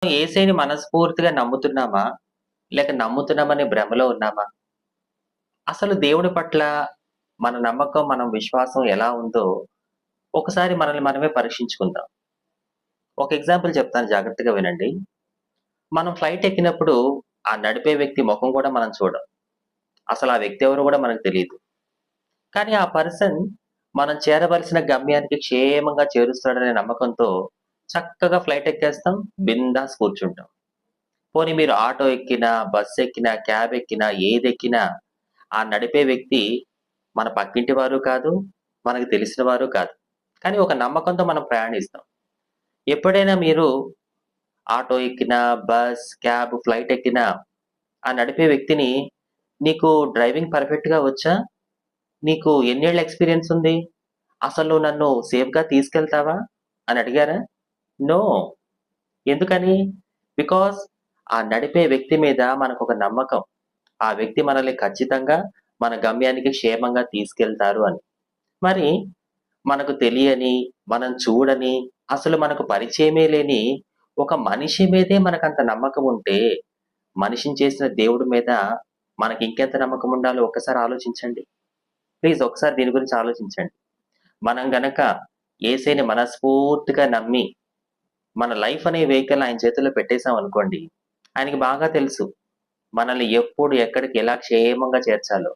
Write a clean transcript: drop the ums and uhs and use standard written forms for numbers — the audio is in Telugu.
యేసయ్యని మనస్ఫూర్తిగా నమ్ముతున్నామా? లేక నమ్ముతున్నామనే భ్రమలో ఉన్నామా? అసలు దేవుడి పట్ల మన నమ్మకం, మనం విశ్వాసం ఎలా ఉందో ఒకసారి మనల్ని మనమే పరీక్షించుకుందాం. ఒక ఎగ్జాంపుల్ చెప్తాను జాగ్రత్తగా వినండి. మనం ఫ్లైట్ ఎక్కినప్పుడు ఆ నడిపే వ్యక్తి మొఖం కూడా మనం చూడం. అసలు ఆ వ్యక్తి ఎవరో కూడా మనకు తెలీదు. కానీ ఆ పర్సన్ మనం చేరవలసిన గమ్యానికి క్షేమంగా చేరుస్తాడనే నమ్మకంతో చక్కగా ఫ్లైట్ ఎక్కేస్తాం, బిందాస్ కూర్చుంటాం. పోనీ మీరు ఆటో ఎక్కినా, బస్ ఎక్కినా, క్యాబ్ ఎక్కినా, ఏదెక్కినా ఆ నడిపే వ్యక్తి మన పక్కింటి వారు కాదు, మనకు తెలిసిన వారు కాదు. కానీ ఒక నమ్మకంతో మనం ప్రయాణిస్తాం. ఎప్పుడైనా మీరు ఆటో ఎక్కినా, బస్, క్యాబ్, ఫ్లైట్ ఎక్కినా ఆ నడిపే వ్యక్తిని "నీకు డ్రైవింగ్ పర్ఫెక్ట్‌గా వచ్చా? నీకు ఎన్నేళ్ల ఎక్స్‌పీరియన్స్ ఉంది? అసలు నువ్వు నన్ను సేఫ్‌గా తీసుకెళ్తావా?" అని అడిగారా? నో. ఎందుకని? బికాజ్ ఆ నడిపే వ్యక్తి మీద మనకొక నమ్మకం. ఆ వ్యక్తి మనల్ని ఖచ్చితంగా మన గమ్యానికి క్షేమంగా తీసుకెళ్తారు అని. మరి మనకు తెలియని, మనం చూడని, అసలు మనకు పరిచయమే లేని ఒక మనిషి మీదే మనకంత నమ్మకం ఉంటే, మనిషిని చేసిన దేవుడి మీద మనకింకెంత నమ్మకం ఉండాలో ఒక్కసారి ఆలోచించండి. ప్లీజ్ ఒకసారి దీని గురించి ఆలోచించండి. మనం గనక యేసయ్యని మనస్ఫూర్తిగా నమ్మి, మన లైఫ్ అనే వెహికల్ ఆయన చేతుల్లో పెట్టేసామనుకోండి, ఆయనకి బాగా తెలుసు మనల్ని ఎప్పుడు, ఎక్కడికి, ఎలా క్షేమంగా చేర్చాలో.